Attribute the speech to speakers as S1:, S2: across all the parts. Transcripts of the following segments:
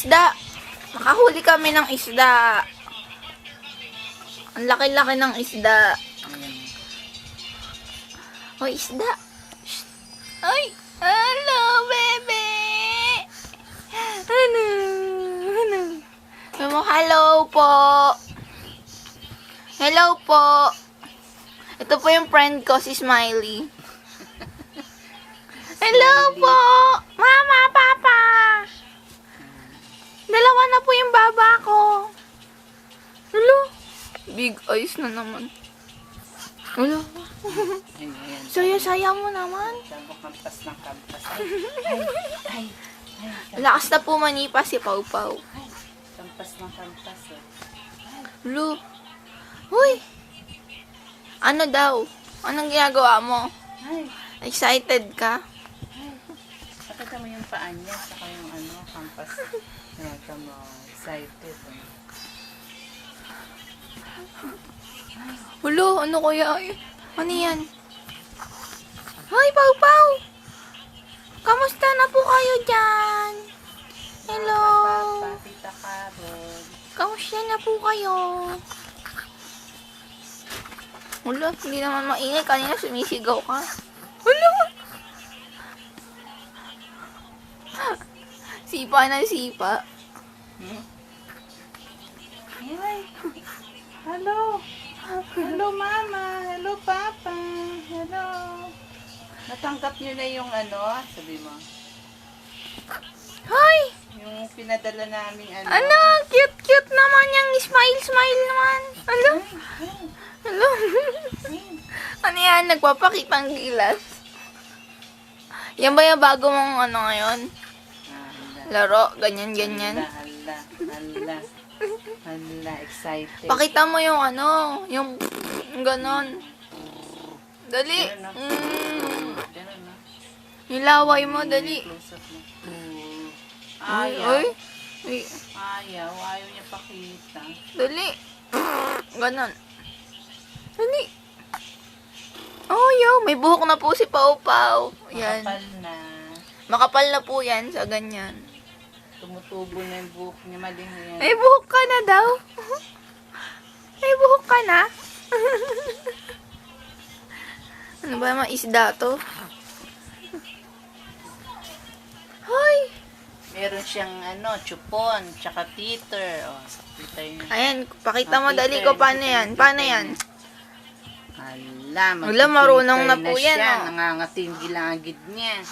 S1: isda. Nakahuli kami ng isda. Ang laki-laki ng isda. Oh, isda. Shh. Ay! Hello, bebe! Ano? Hello po! Hello po! Ito po yung friend ko, si Smiley. Hello po! Mama, Papa! Dalawa na po yung baba ko. Hello? Big eyes na naman. Hello? Saya-saya mo naman.
S2: Kampas ng kampas. Ay.
S1: Lakas na po manipa si Pau Pau.
S2: Kampas ng kampas.
S1: Hello? Uy! Ano daw? Anong ginagawa mo?
S2: Ay.
S1: Excited ka?
S2: Pakita mo yung paa niya, saka yung kampas. Nakita mo, excited.
S1: Hulo, ano kaya? Ano yan? Hoy, Pau Pau! Kamusta na po kayo dyan? Hello?
S2: Tita Carol.
S1: Kamusta na po kayo? Hulo, hindi naman maingay. Kanina sumisigaw ka. Hulo! Sipa na sipa.
S2: Hi. Hello. Hello, Mama. Hello, Papa. Hello. Natanggap niyo na yung sabi mo.
S1: Hi!
S2: Yung pinadala namin
S1: Ano? Cute-cute naman yung smile-smile naman. Hello? Hello? Ano yan? Nagpapakitang gilas. Yan ba yung bago mong ngayon? Laro? Ganyan-ganyan.
S2: Hala, excited.
S1: Pakita mo yung yung ganon. Dali.
S2: Ganun na.
S1: Yung laway mo, dali.
S2: Close up mo.
S1: Ay,
S2: Ayaw.
S1: ay. Ay,
S2: Ayaw niya pakita.
S1: dali. Ganon. Dali. Oh, yaw. May buhok na po si Pau Pau. Yan.
S2: Makapal na.
S1: Makapal na po yan sa ganyan.
S2: Tumutubo na yung buhok niya. Mali mo yan.
S1: May buhok ka na daw. May buhok ka na. Ano ba mga isda to? Hoy!
S2: Meron siyang chupon, tsaka Peter. Oh, Peter yun.
S1: Ayan, pakita mo dali ko paano yan. Paano yan?
S2: Hala,
S1: marunong na po yan,
S2: siya.
S1: oh.
S2: Nangangating gilagid niya.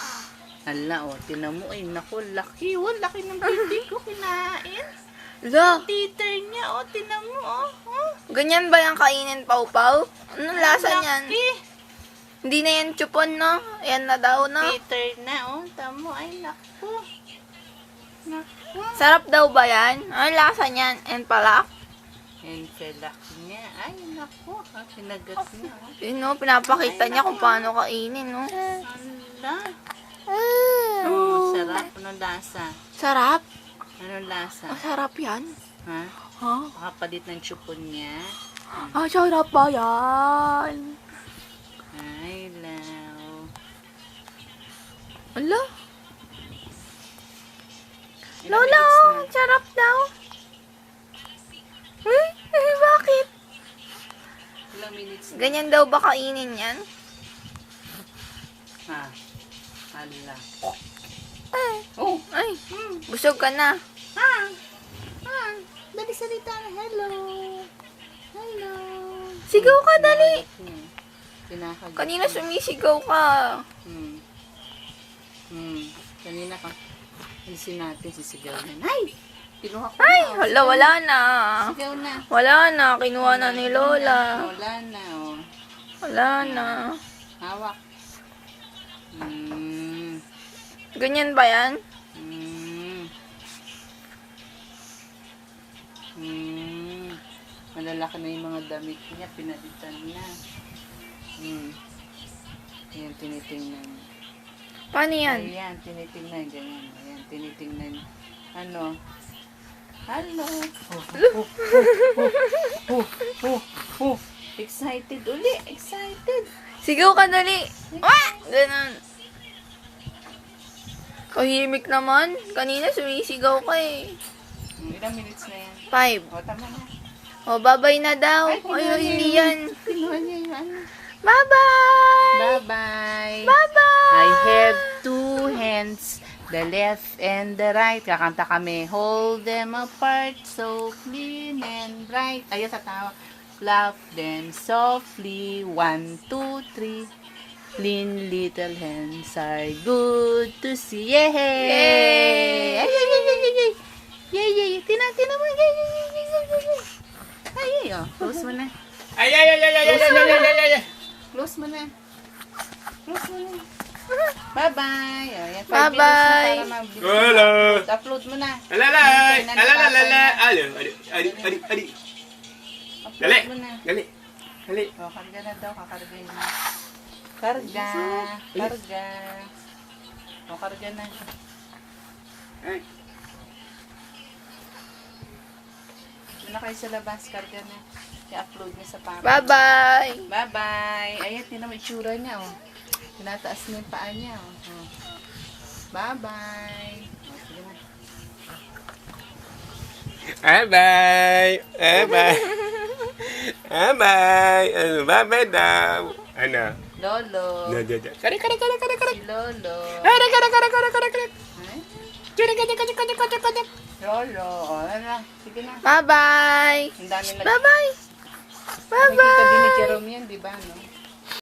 S2: Hala, tinan mo, naku, laki. Laki ng baby ko, kinain.
S1: Hala,
S2: Peter niya, tinan mo,
S1: ganyan ba yung kainin, Pau Pau? Anong lasa niyan?
S2: Laki.
S1: Hindi na yan chupon, no? Ayan na daw, no?
S2: Peter na, tamo, ay, naku. Naku.
S1: Sarap daw ba yan? Anong lasa niyan? And palak?
S2: And pelak niya, ay, naku, sinagat niya,
S1: Yun, no? Pinapakita niya kung paano kainin, no?
S2: Hala. Sarap. Anong lasa?
S1: Sarap?
S2: Anong lasa?
S1: Masarap yan.
S2: Ha?
S1: Ha?
S2: Makapalit ng chupon niya.
S1: Sarap ba yan?
S2: Ay, law.
S1: Ala?
S2: Ilang
S1: Lola,
S2: minutes na?
S1: sarap daw. Bakit?
S2: Ilang minutes na?
S1: Ganyan daw ba kainin yan?
S2: Ha? Hala.
S1: Oh, ay. Busog ka na.
S2: Dali salita na. Hello. Hello.
S1: Sigaw ka, dali.
S2: Kinakagat.
S1: Kanina sumisigaw ka.
S2: Kanina ka. Alisin natin, sisigaw na. Ay! Kinuha ko
S1: Ay,
S2: na.
S1: hala, wala na.
S2: Sigaw na.
S1: Wala na, kinuha na ni Lola.
S2: Wala na,
S1: Wala na.
S2: Hawak.
S1: Ganyan ba yan?
S2: Malalaki na yung mga damit niya, pinalitan na. Ayan, tinitingnan.
S1: Paano yan?
S2: Ayan, tinitingnan, ganyan. Ayan, tinitingnan. Hello. Excited uli, excited.
S1: Sigaw ka, dali. Wah! Ganun. O, Tahimik naman. Kanina sumisigaw ka eh.
S2: Ilang minutes na yan?
S1: 5.
S2: O, tama na.
S1: Oh, babay na daw.
S2: Ay, kinuha
S1: Ay,
S2: niya
S1: hindi
S2: yung-
S1: yan.
S2: Kinuha niya yung ano.
S1: Bye-bye!
S2: Bye-bye.
S1: Bye-bye!
S2: I have two hands, the left and the right. Kakanta kami. Hold them apart, so clean and bright. Ayun sa tawa. Clap them softly. 1, 2, 3. Clean little hands are good to see. Yay!
S1: Yay!
S2: Ay, ay, ay, ay, ay, ay. Yay, yay, yay. Tina mo. Yay, yay, yay, yay, yay, yay. Ay, ay, oh. Close mo na.
S3: Ay, ay, ay, ay, ay, ay, ay, ay, ay, ay.
S2: Close mo na. Close mo na. Bye-bye. O, yan, 5
S1: Bye-bye.
S2: minutes na para mag-
S3: Hello.
S2: Upload mo na.
S3: Alalay! Alalalala! Alo, ali, ali, ali. Dali!
S2: Upload mo na.
S3: Dali! Dali!
S2: O, karga na daw. Kakarga yun. Karga. Karga. O, karga na.
S3: Ay.
S2: Doon na kayo sa labas. Karga na. I-upload niya sa papa.
S1: Bye-bye!
S2: Bye-bye. Ayan, tinan mo itsura niya, oh. Tinataas niya yung paa niya, oh. Oh. Bye-bye. O, sige na.
S3: Bye-bye! Bye-bye! Bye-bye! Ano, bye-bye daw. Ano?
S2: Lolo.
S3: Kare, kare, kare, kare, kare.
S2: Si Lolo.
S3: Kare, kare, kare, kare, kare, kare.
S2: Ay,
S3: Kare, kare, kare, kare, kare, kare.
S2: Lolo. O, ano na. Sige na.
S1: Bye-bye!
S2: Ang dami na.
S1: Bye-bye!
S2: Nakikita din ni
S1: Bye-bye!
S2: Jerome yan, di ba, no?